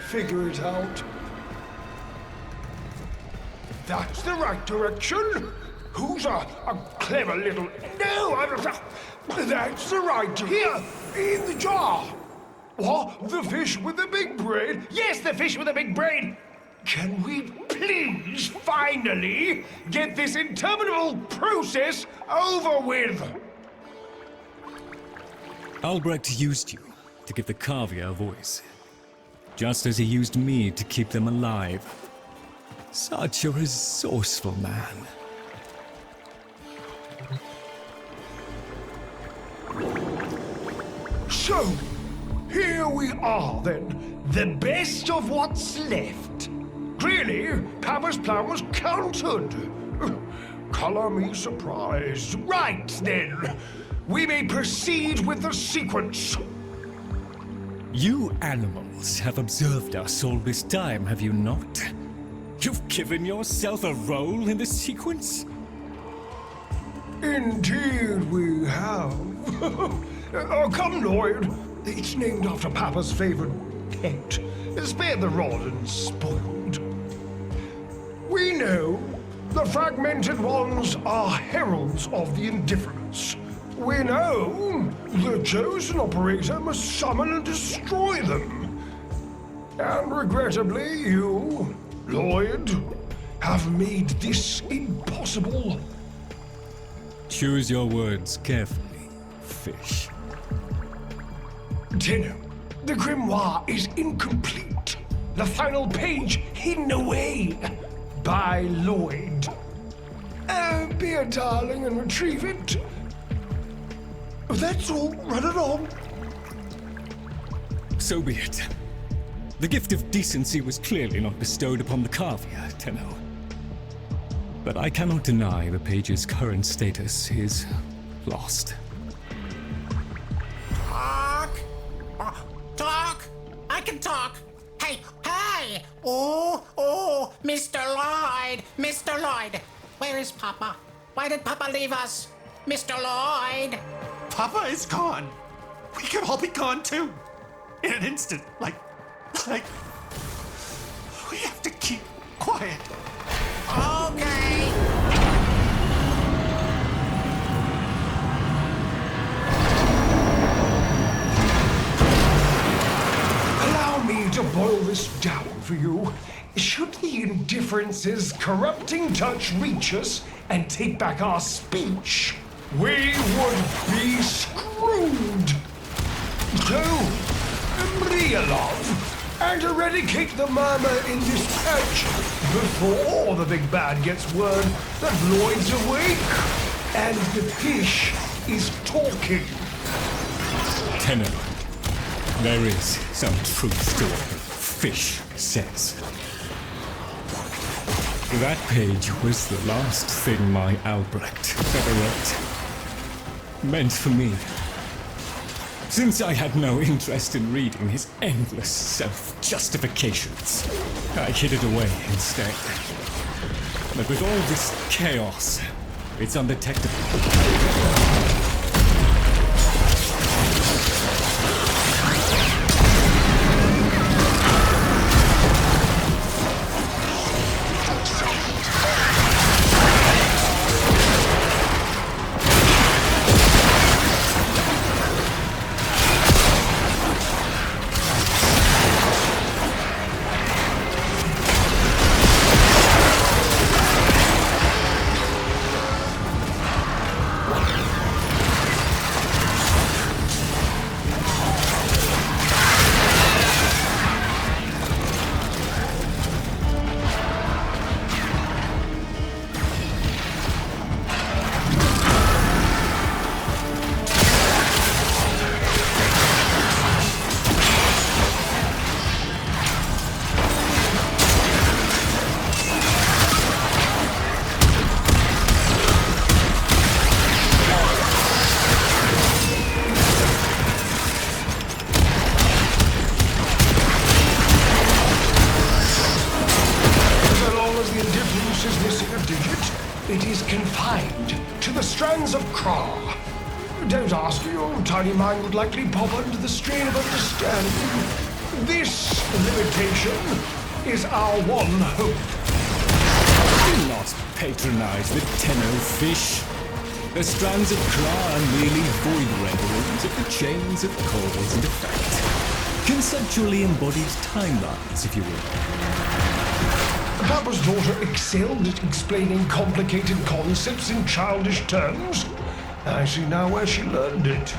figure it out. That's the right direction. Who's a clever little... No, that's the right... Here, in the jar. What? The fish with the big brain? Yes, the fish with the big brain. Can we please finally get this interminable process over with? Albrecht used you to give the Kavia a voice, just as he used me to keep them alive. Such a resourceful man. So, here we are then, the best of what's left. Clearly, Papa's plan was countered. Color me surprised. Right then, we may proceed with the sequence. You animals have observed us all this time, have you not? You've given yourself a role in the sequence? Indeed we have. Oh, come, Lloyd. It's named after Papa's favorite pet. Spare the rod and spoiled. We know the fragmented ones are heralds of the indifference. We know the chosen operator must summon and destroy them. And regrettably, you, Lloyd, have made this impossible. Choose your words carefully, fish. Tenno, the grimoire is incomplete. The final page hidden away by Lloyd. Be a darling and retrieve it. That's all. Run along. So be it. The gift of decency was clearly not bestowed upon the Kavia, Tenno. But I cannot deny the page's current status is lost. Talk! I can talk! Hey! Oh, Mr. Lloyd! Mr. Lloyd! Where is Papa? Why did Papa leave us? Mr. Lloyd! Papa is gone. We could all be gone too. In an instant. Like, we have to keep quiet. Okay! Allow me to boil this down for you. Should the indifference's corrupting touch reach us and take back our speech, we would be screwed. So, Brialov, and eradicate the murmur in this patch before the big bad gets word that Lloyd's awake and the fish is talking. Tenno, there is some truth to what the fish says. That page was the last thing my Albrecht ever wrote. Meant for me. Since I had no interest in reading his endless self-justifications, I hid it away instead. But with all this chaos, it's undetectable. It is confined to the strands of Kra. Don't ask, your tiny mind would likely pop under the strain of understanding. This limitation is our one hope. Do not patronize the Tenno fish. The strands of Kra are merely void renderings of the chains of cause and effect. Conceptually embodied timelines, if you will. Papa's daughter excelled at explaining complicated concepts in childish terms. I see now where she learned it.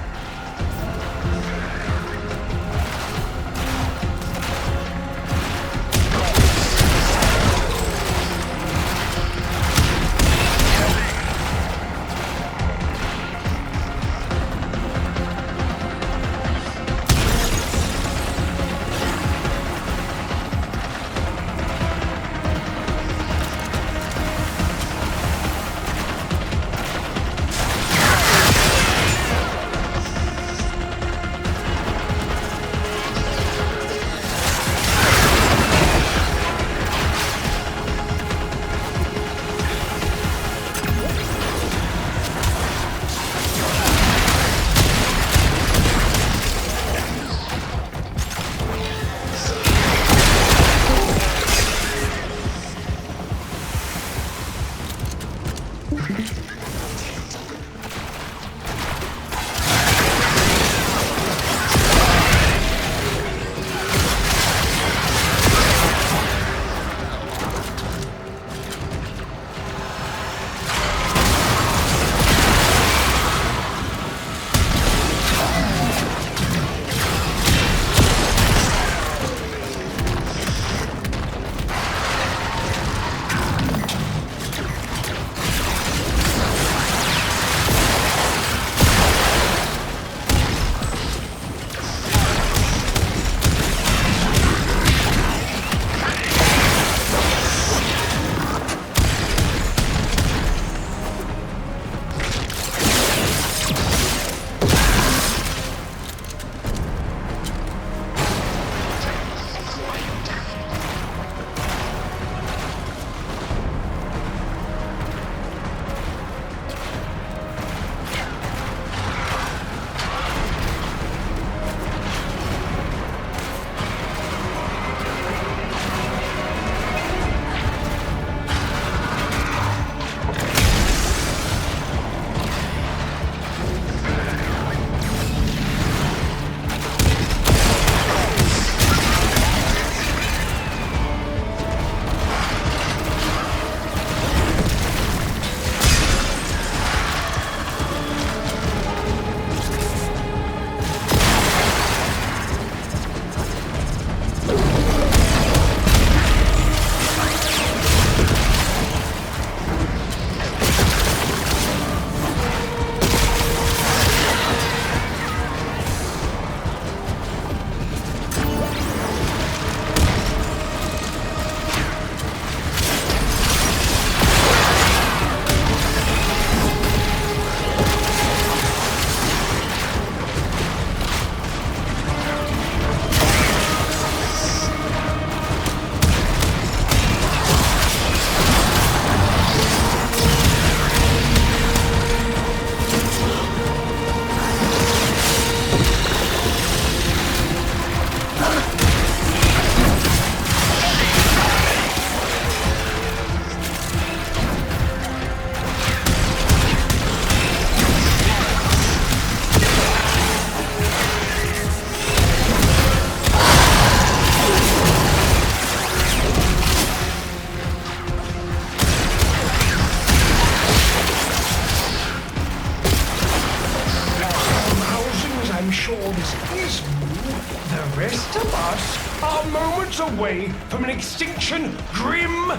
Moments away from an extinction grim,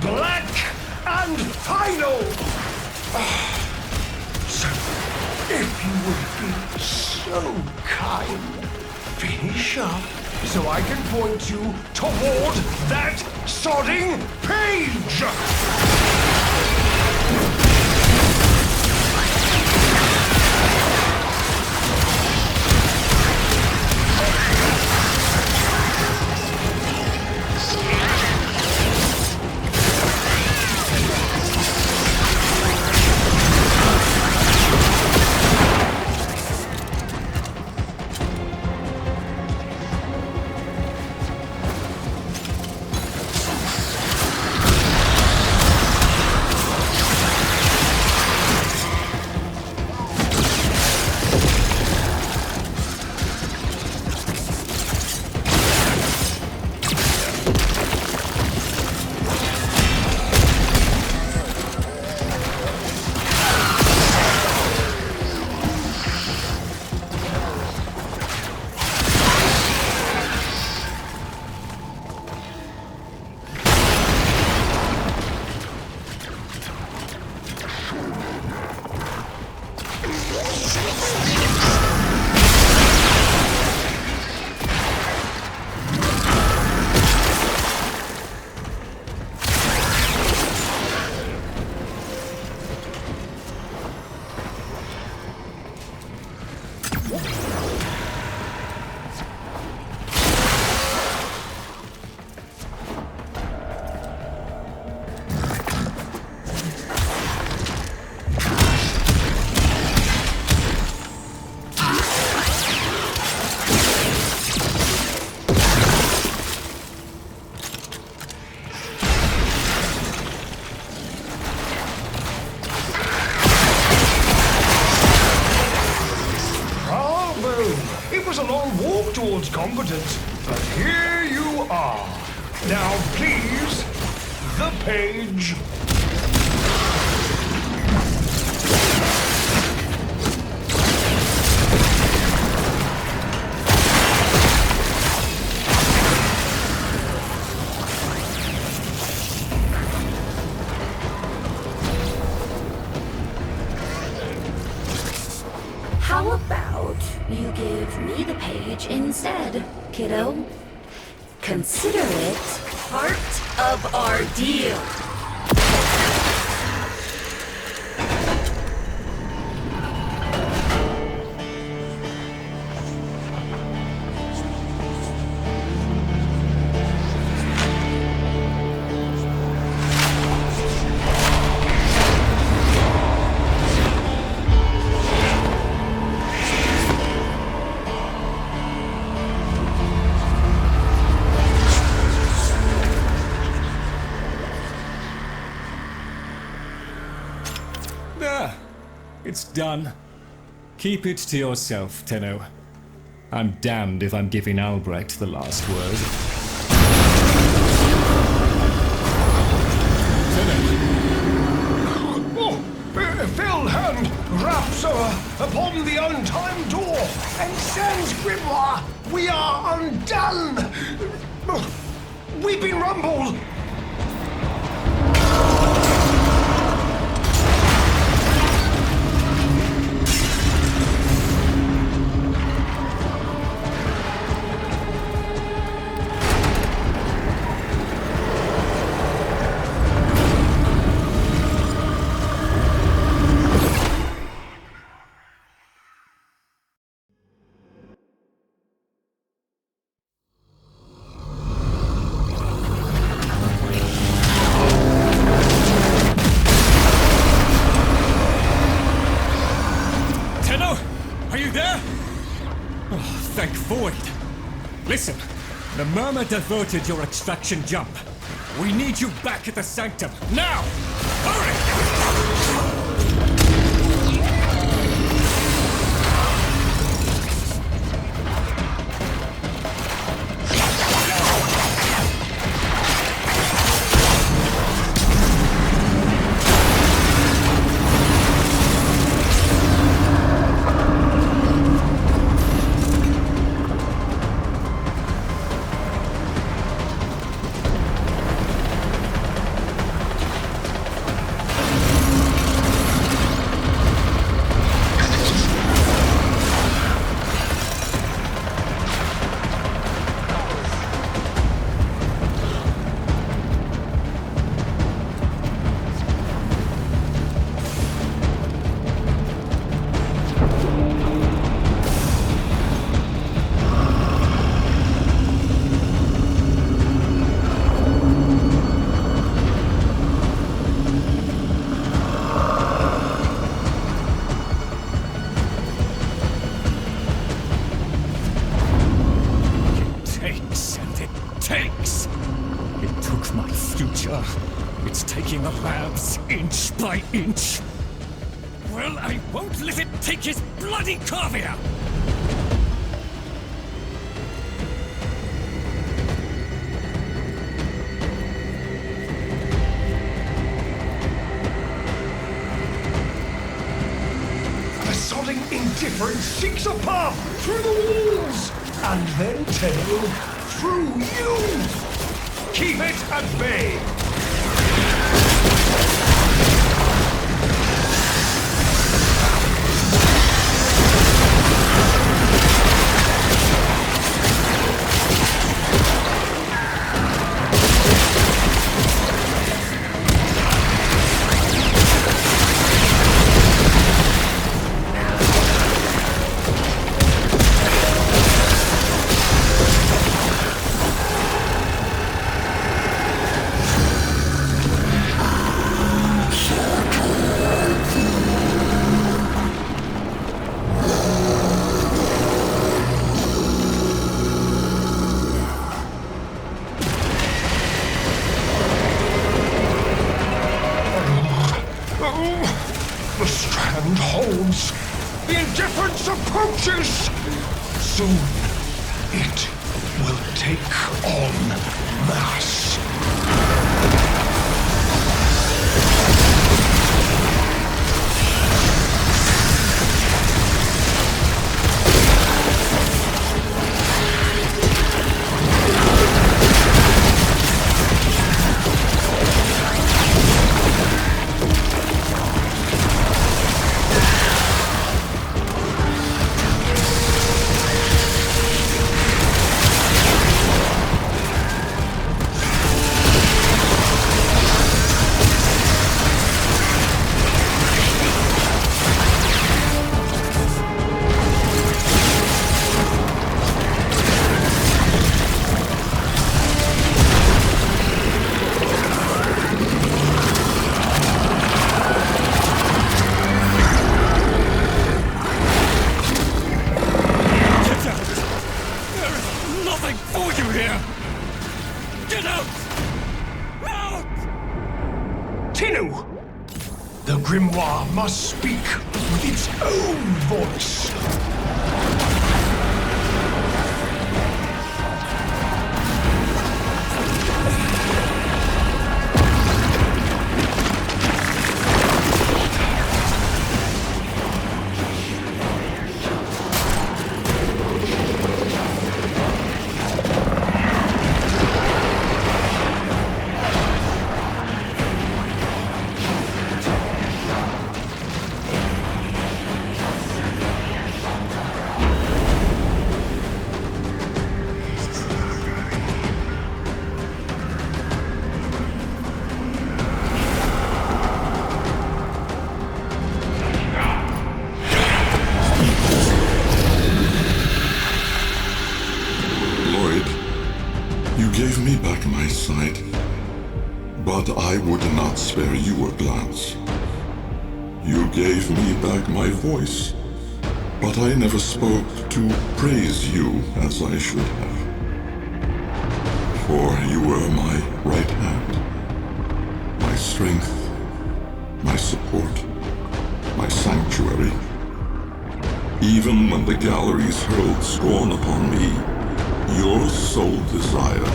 black, and final. So, if you would be so kind, finish up so I can point you toward that sodding page. Now, please, the page. How about you give me the page instead, kiddo? Consider it part of our deal. There. It's done. Keep it to yourself, Tenno. I'm damned if I'm giving Albrecht the last word. Oh, fell hand raps upon the untimed door, and sans grimoire, we are undone. We've been rumbled. Are you there? Oh, thank Void. Listen, the Murmur diverted your extraction jump. We need you back at the Sanctum, now! Hurry! It took my future. It's taking the labs inch by inch. Well, I won't let it take his bloody Corvia! The sodding indifference seeks a path through the walls, and then Tenno, through you! Keep it at bay! The strand holds. The indifference approaches. Soon, it will take on mass. Get out! There is nothing for you here! Get out! Out! Tinu! The grimoire must speak with its own voice. Lloyd, you gave me back my sight, but I would not spare you a glance. You gave me back my voice, but I never spoke to praise you as I should have. For you were my right hand, my strength, my support, my sanctuary. Even when the galleries hurled scorn upon me, your sole desire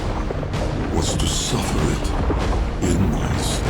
was to suffer it in my stead.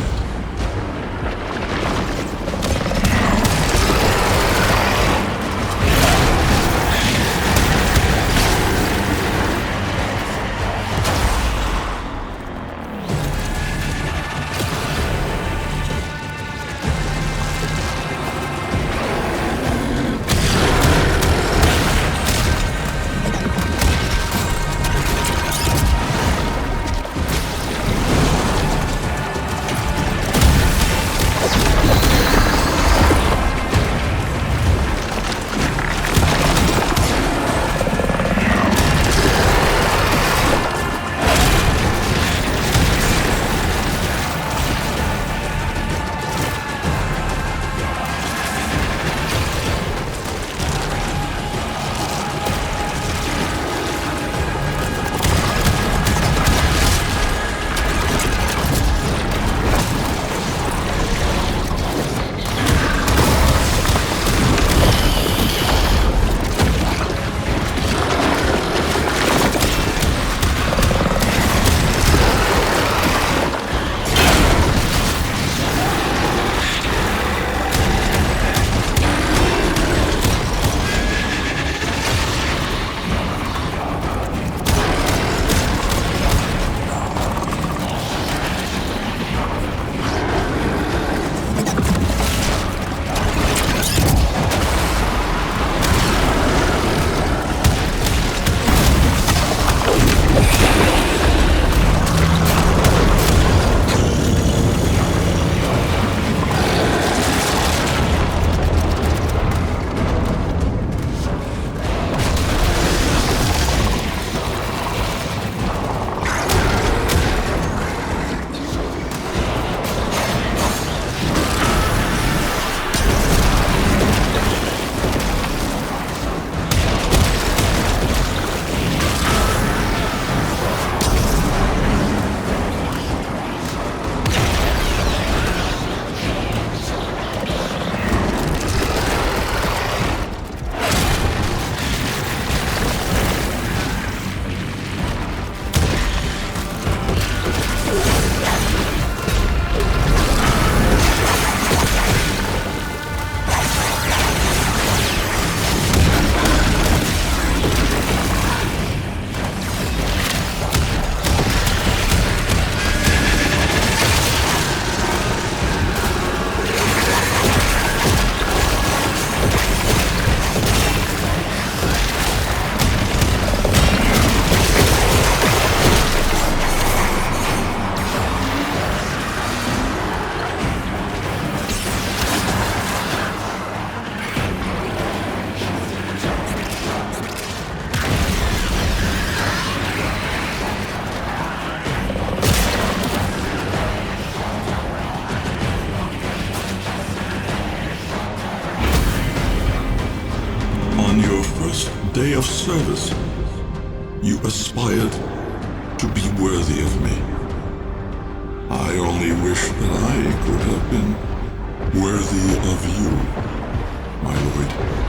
day of service, you aspired to be worthy of me. I only wish that I could have been worthy of you, my lord.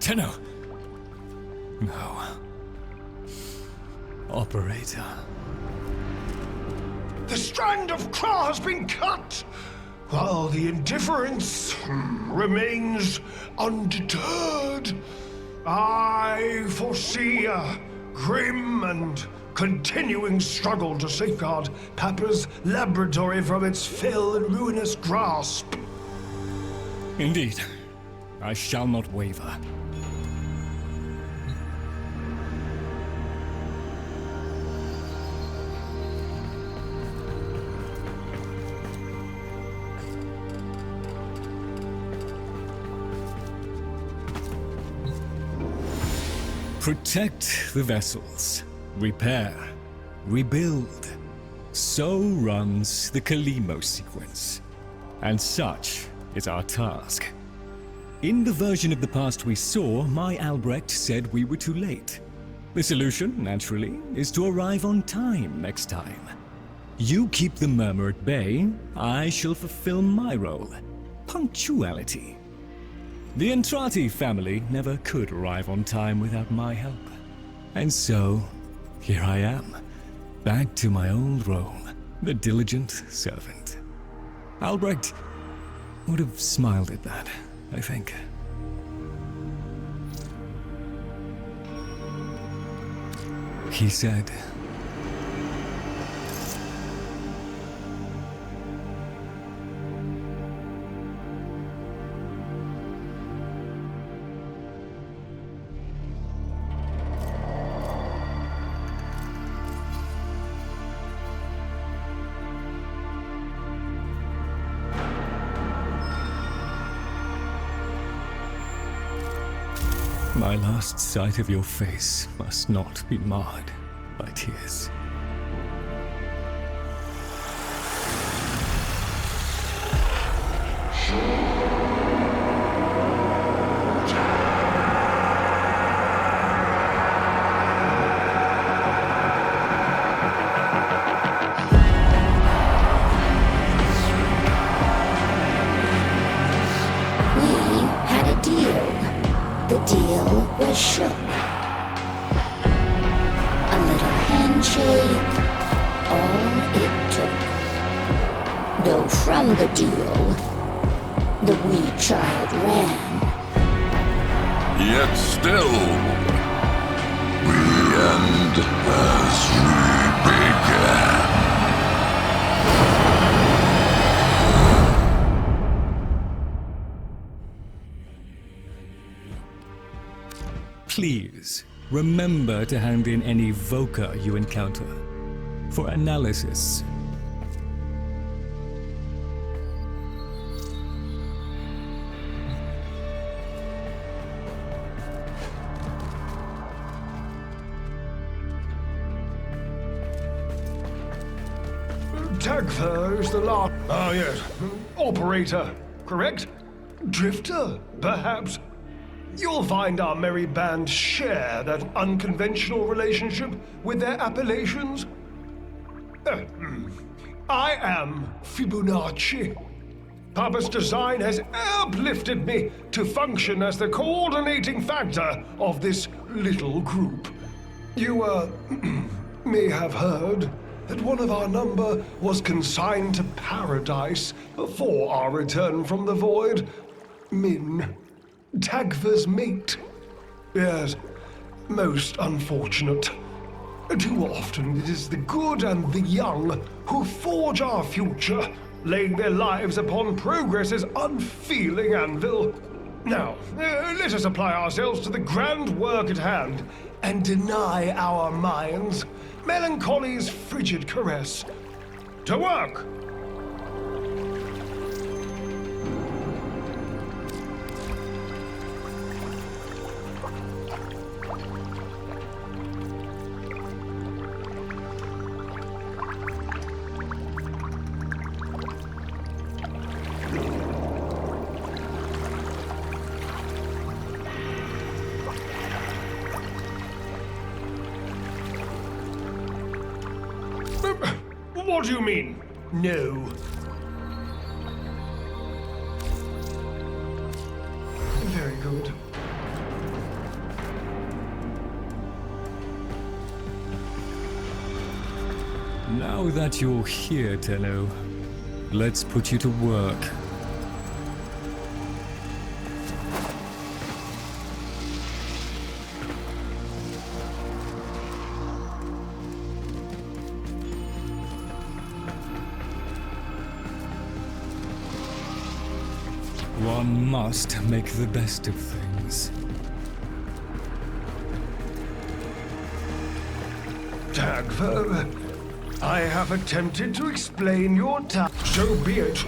Tenno. No. Operator. The strand of Kra has been cut, while the indifference remains undeterred. I foresee a grim and continuing struggle to safeguard Papa's laboratory from its fell and ruinous grasp. Indeed. I shall not waver. Protect the vessels. Repair. Rebuild. So runs the Kalimo sequence. And such is our task. In the version of the past we saw, my Albrecht said we were too late. The solution, naturally, is to arrive on time next time. You keep the murmur at bay, I shall fulfill my role. Punctuality. The Entrati family never could arrive on time without my help. And so, here I am, back to my old role, the diligent servant. Albrecht would have smiled at that, I think. He said, my last sight of your face must not be marred by tears. We had a deal. The deal was shook. A little handshake, all it took. Though from the deal, the wee child ran. Yet still, the end has re-began. Please, remember to hand in any Voca you encounter for analysis. Tagfer is the last. Ah, yes. Operator, correct? Drifter, perhaps? You'll find our merry band share that unconventional relationship with their appellations. I am Fibonacci. Papa's design has uplifted me to function as the coordinating factor of this little group. You, may have heard that one of our number was consigned to paradise before our return from the void. Min, Tagfer's mate. Yes, most unfortunate. Too often it is the good and the young who forge our future, laying their lives upon progress's unfeeling anvil. Now, let us apply ourselves to the grand work at hand and deny our minds melancholy's frigid caress. To work! What do you mean, no? Very good. Now that you're here, Tenno, let's put you to work. One must make the best of things. Tagfer, I have attempted to explain your task. So be it.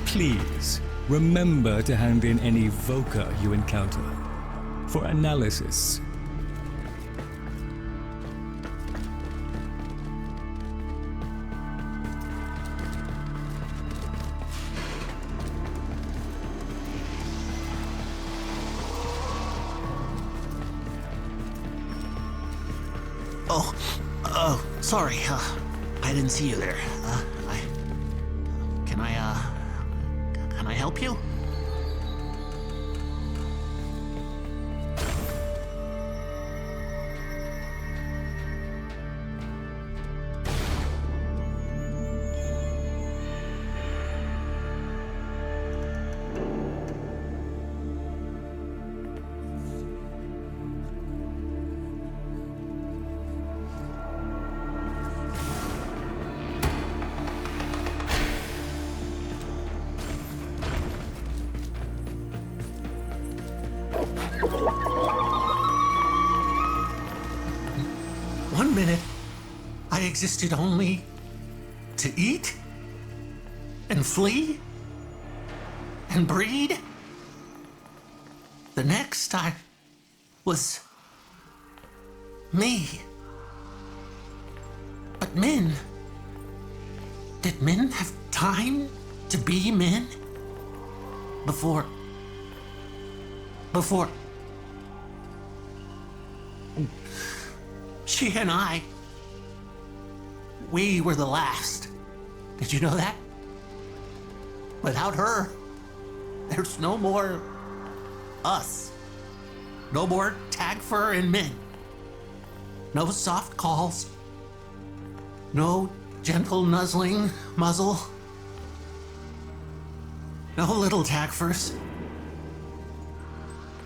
Please, remember to hand in any Voca you encounter for analysis. Oh, sorry. I didn't see you there. Can I help you? One minute, I existed only to eat and flee and breed. The next, I was me. But men, did men have time to be men? Before she and I, we were the last. Did you know that? Without her, there's no more us. No more Tagfer and men. No soft calls. No gentle nuzzling muzzle. No little Tagfers.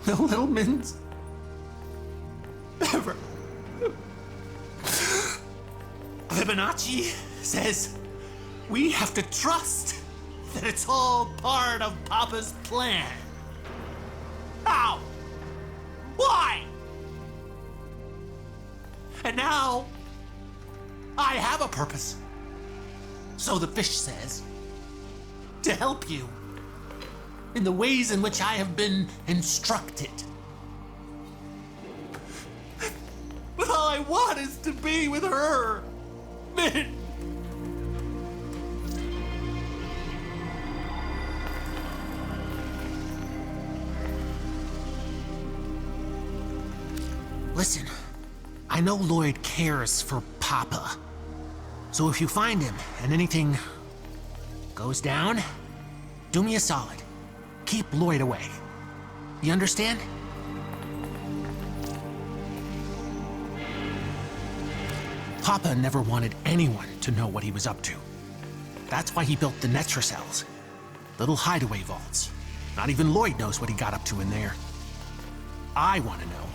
No little Mins. Ever. Fibonacci says we have to trust that it's all part of Papa's plan. How? Why? And now I have a purpose. So the fish says. To help you in the ways in which I have been instructed. But all I want is to be with her. Min. Listen, I know Lloyd cares for Papa. So if you find him and anything goes down, do me a solid. Keep Lloyd away. You understand? Papa never wanted anyone to know what he was up to. That's why he built the Netra cells. Little hideaway vaults. Not even Lloyd knows what he got up to in there. I want to know.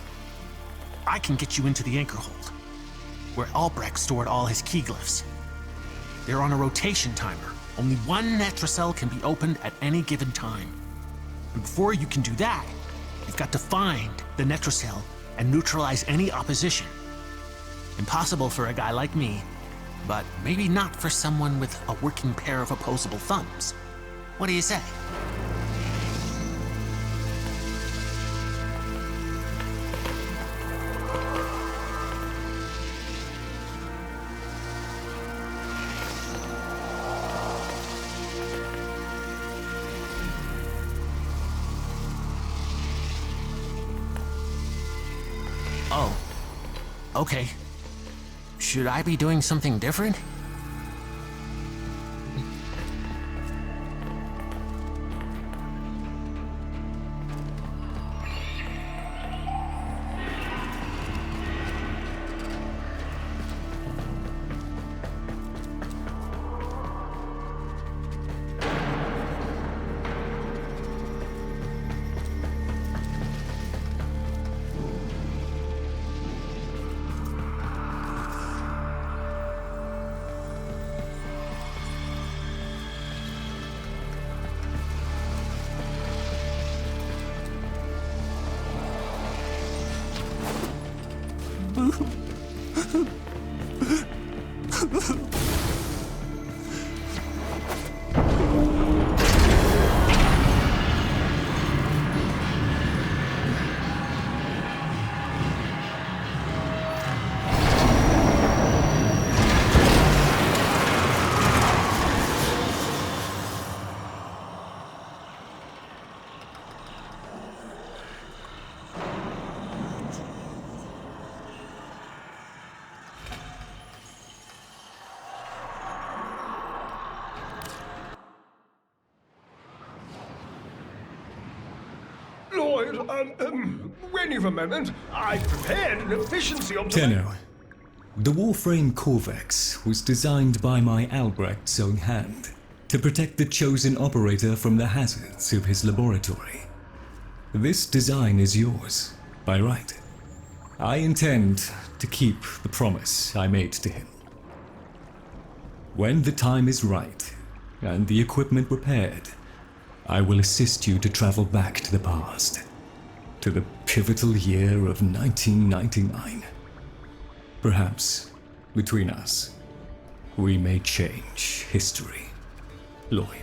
I can get you into the anchor hold. where Albrecht stored all his key glyphs. They're on a rotation timer. Only one Netracell can be opened at any given time. And before you can do that, you've got to find the Netracell and neutralize any opposition. Impossible for a guy like me, but maybe not for someone with a working pair of opposable thumbs. What do you say? Oh, okay. Should I be doing something different? Lloyd, when you've a moment, I've prepared an efficiency optimization. Tenno, the Warframe Corvex was designed by my Albrecht's own hand to protect the chosen operator from the hazards of his laboratory. This design is yours, by right. I intend to keep the promise I made to him. When the time is right, and the equipment repaired, I will assist you to travel back to the past, to the pivotal year of 1999. Perhaps, between us, we may change history, Lloyd.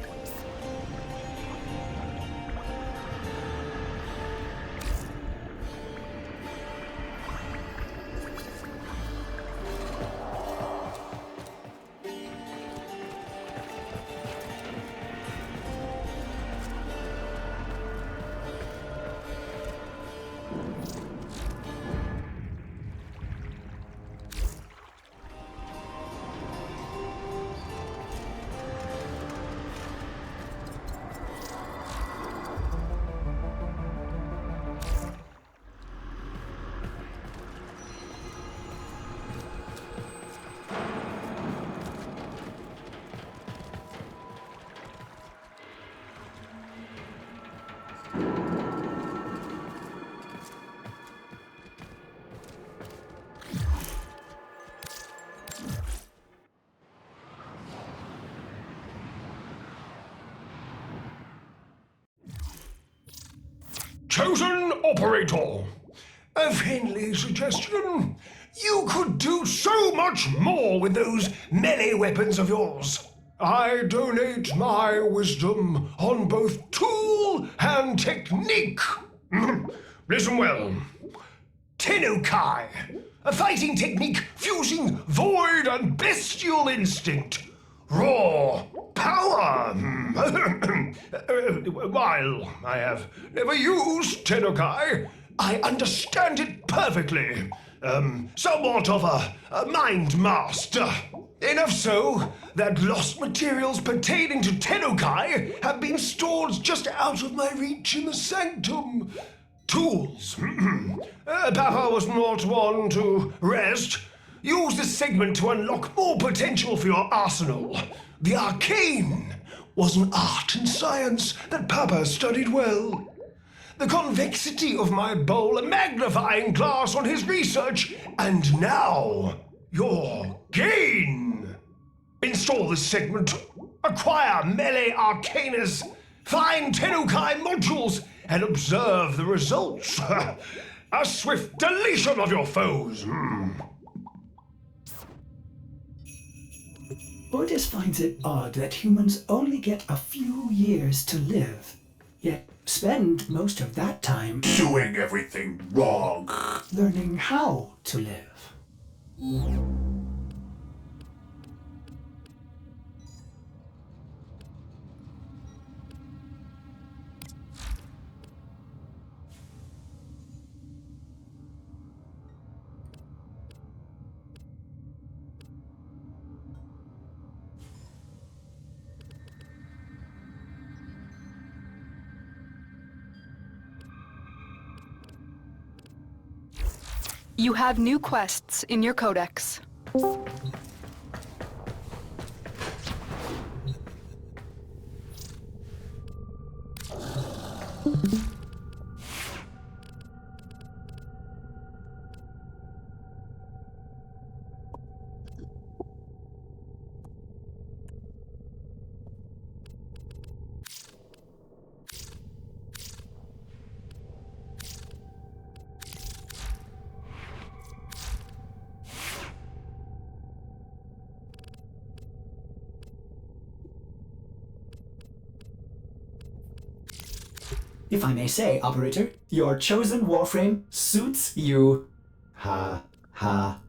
Chosen operator. A friendly suggestion. You could do so much more with those melee weapons of yours. I donate my wisdom on both tool and technique. Listen well. Tenno-Kai, a fighting technique fusing void and bestial instinct. Raw power. While I have never used Tenno-Kai, I understand it perfectly. Somewhat of a mind master. Enough so that lost materials pertaining to Tenno-Kai have been stored just out of my reach in the sanctum. Tools. Papa was not one to rest. Use this segment to unlock more potential for your arsenal. The arcane was an art and science that Papa studied well. The convexity of my bowl a magnifying glass on his research, and now your gain. Install this segment, acquire melee arcanas, find Tenukai modules, and observe the results. A swift deletion of your foes. Borges finds it odd that humans only get a few years to live, yet spend most of that time Doing everything wrong. learning how to live. You have new quests in your codex. If I may say, Operator, your chosen warframe suits you. Ha ha.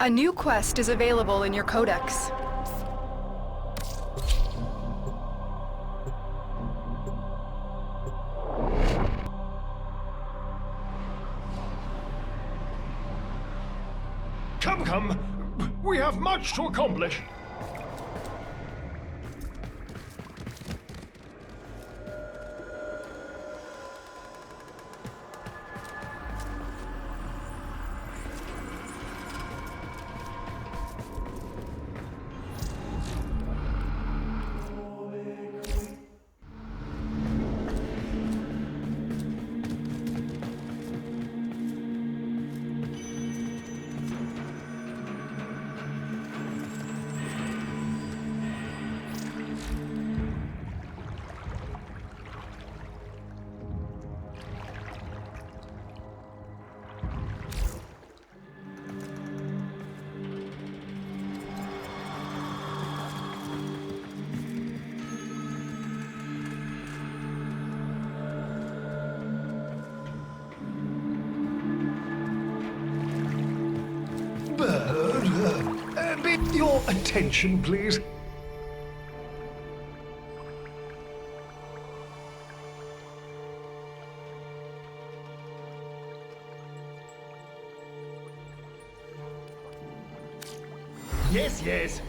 A new quest is available in your codex. Come. We have much to accomplish. Bird, your attention, please. Yes.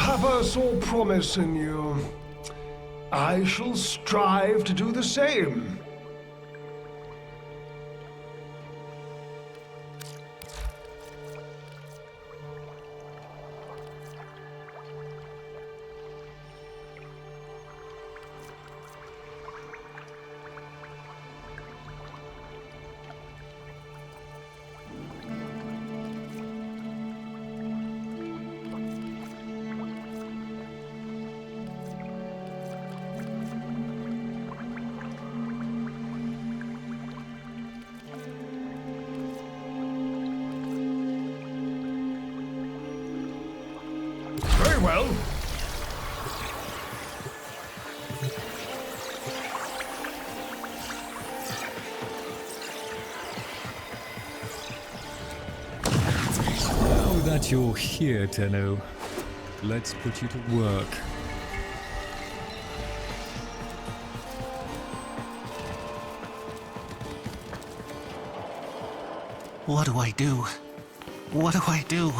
Papa saw promise in you. I shall strive to do the same. Very well. Now that you're here, Tenno, let's put you to work. What do I do? What do I do?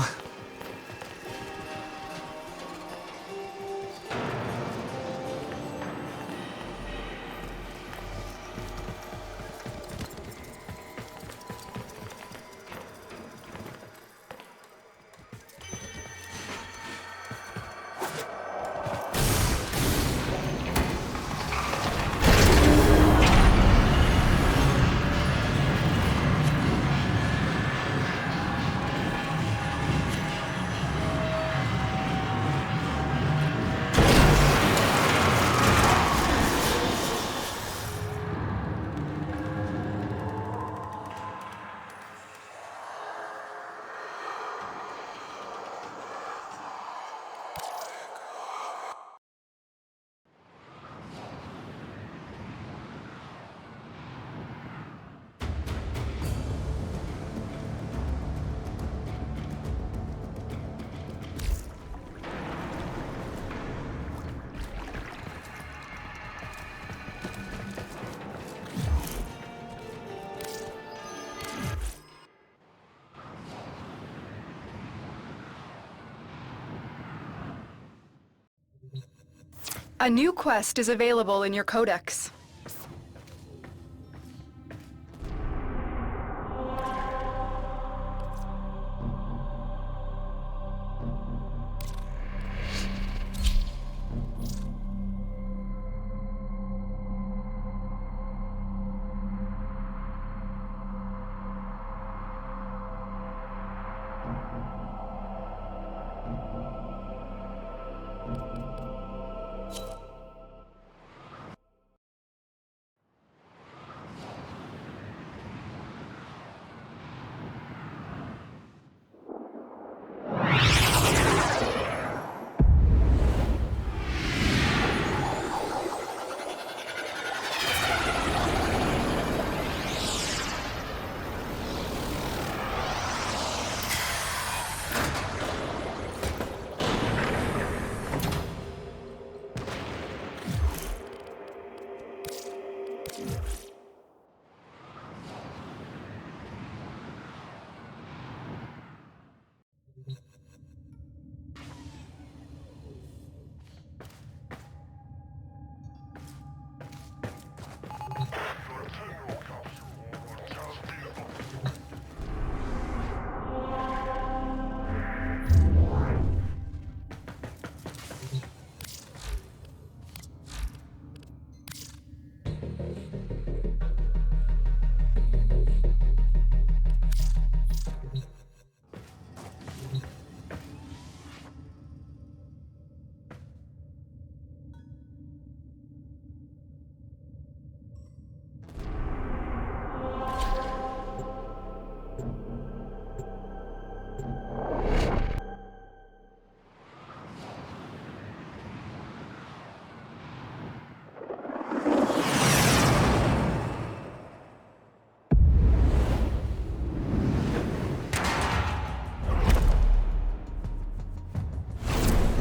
A new quest is available in your codex.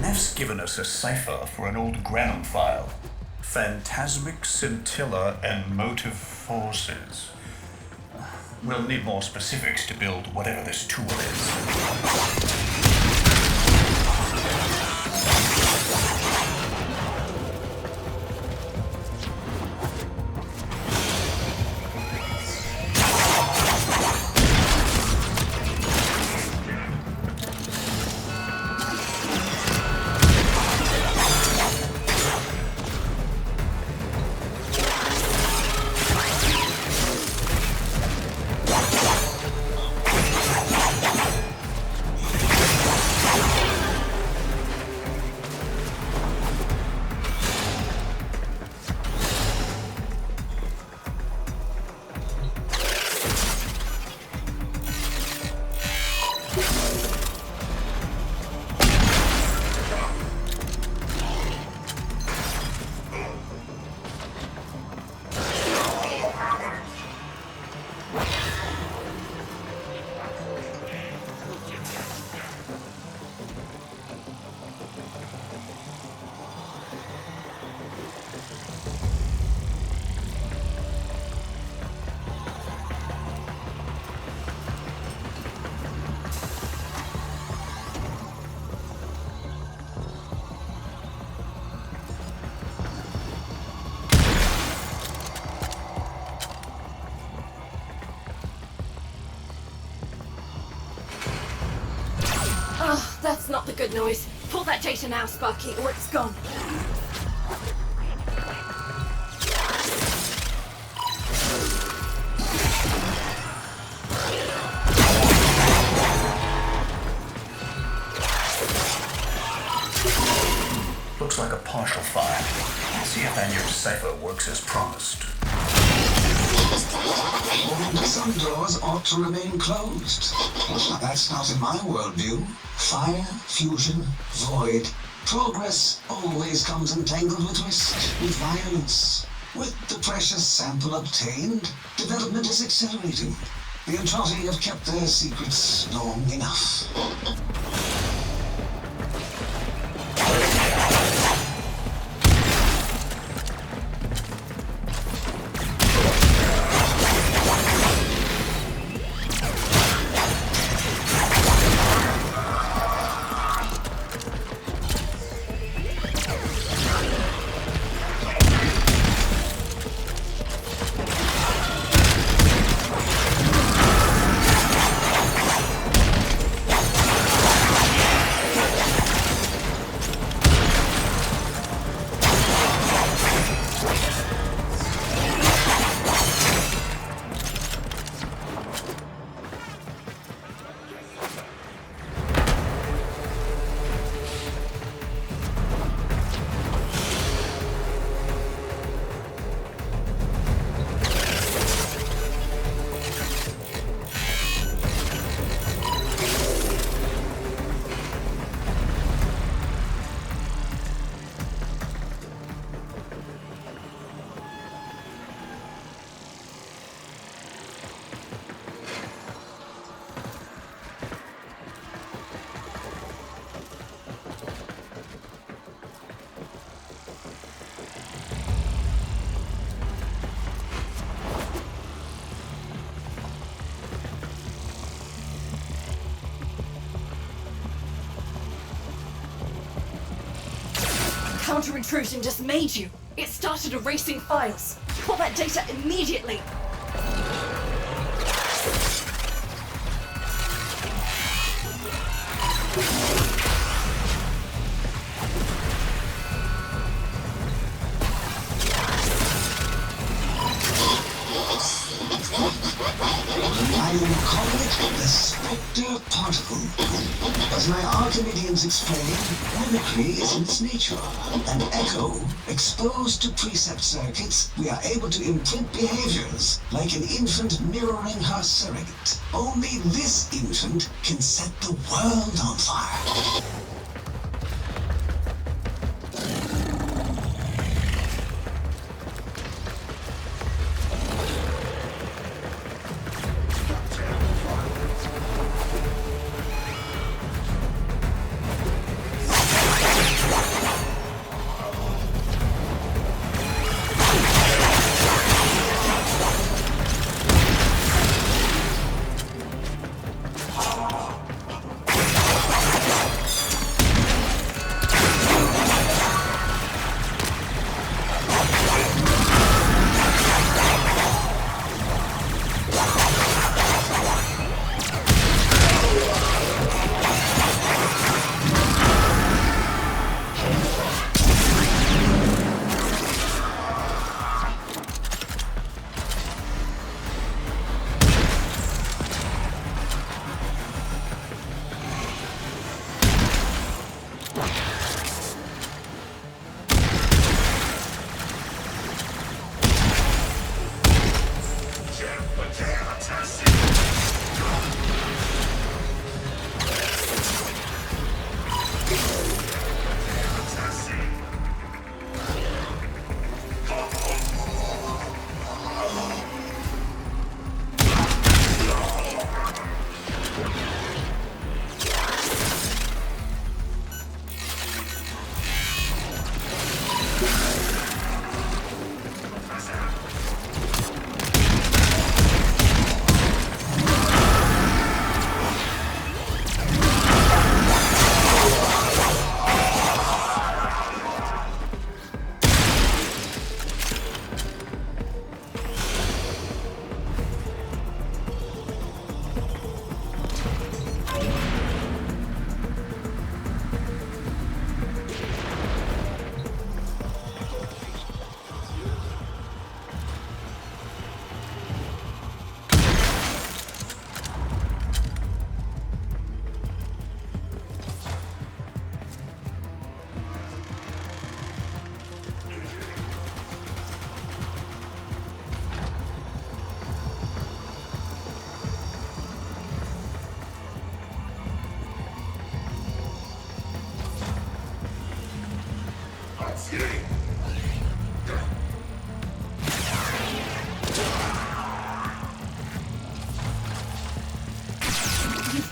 Neff's given us a cipher for an old Granum file. Phantasmic scintilla and motive forces. We'll need more specifics to build whatever this tool is. noise. Pull that data now, Sparky, or it's gone. Looks like a partial fire. See if Anur's cipher works as promised. And some doors ought to remain closed. That's not in my worldview. Fire, fusion, void. Progress always comes entangled with risk, with violence. With the precious sample obtained, development is accelerating. The Entrati have kept their secrets long enough. Counter-intrusion just made you. It started erasing files. Pull that data immediately. I will call it the Spectre Particle. As my Archimedeans explained, mimicry is in its nature. An echo, exposed to precept circuits, we are able to imprint behaviors, like an infant mirroring her surrogate. Only this infant can set the world on fire.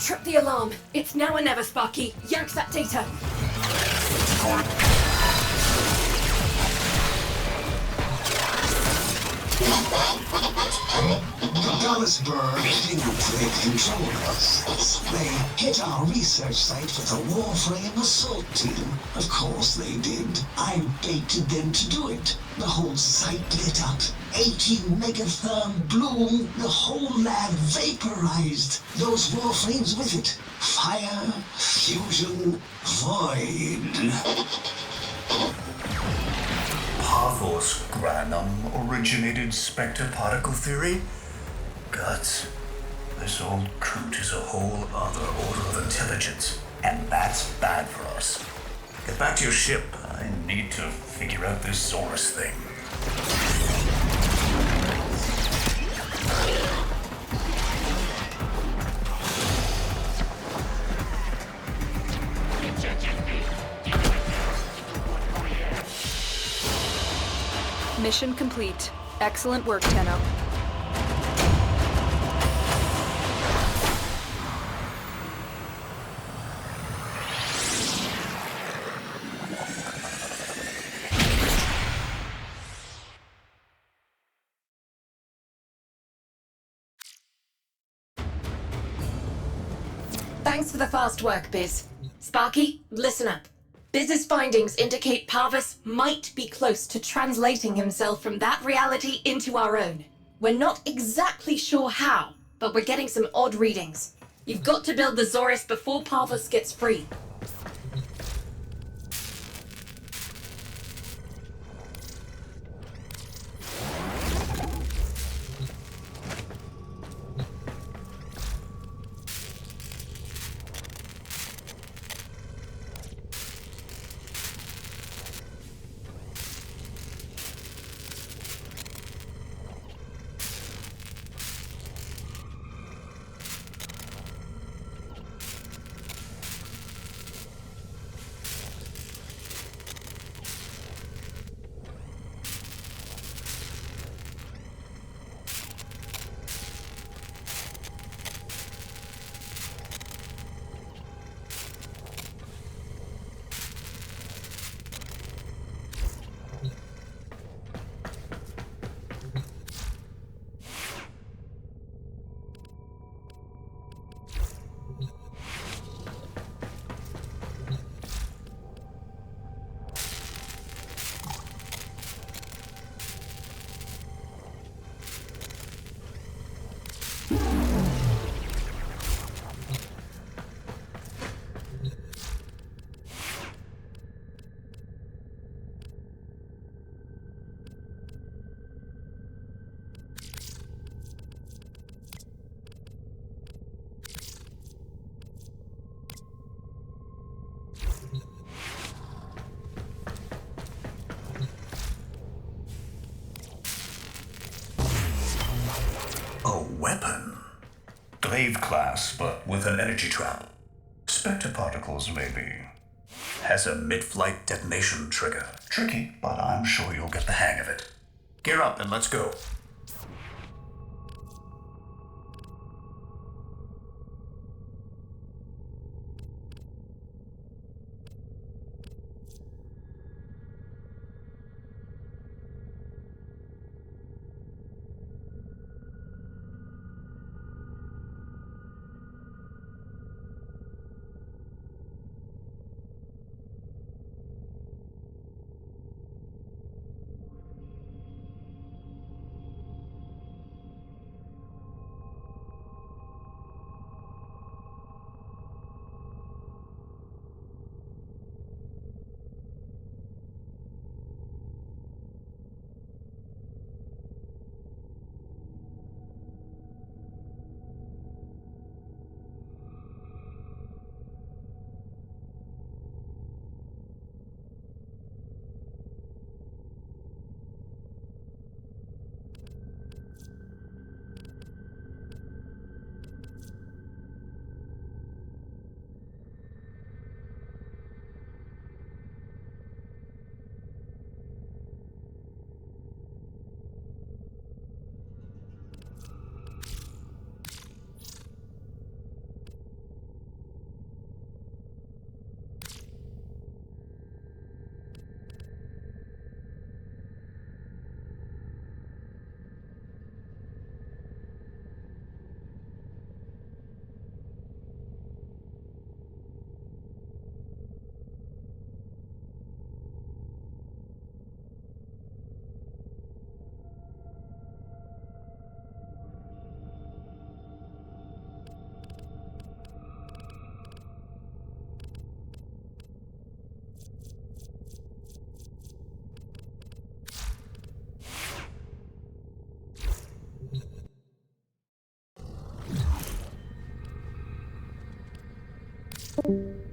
Trip the alarm. It's now or never, Sparky. Yank that data. The Dallasburg fingerprint controlled us. They hit our research site with a Warframe assault team. Of course they did. I baited them to do it. The whole site lit up. 80 megatherm bloom. The whole lab vaporized. Those Warframes with it. Fire, fusion, void. Parvos Granum originated Spectre particle theory? Guts. This old coot is a whole other order of intelligence, and that's bad for us. Get back to your ship. I need to figure out this Zorus thing. Mission complete. Excellent work, Tenno. Thanks for the fast work, Biz. Sparky, listen up. Biz's findings indicate Parvus might be close to translating himself from that reality into our own. We're not exactly sure how, but we're getting some odd readings. You've got to build the Zorus before Parvus gets free. A weapon? Glaive class, but with an energy trap. Spectre particles, maybe. Has a mid-flight detonation trigger. Tricky, but I'm sure you'll get the hang of it. Gear up and let's go. Yes.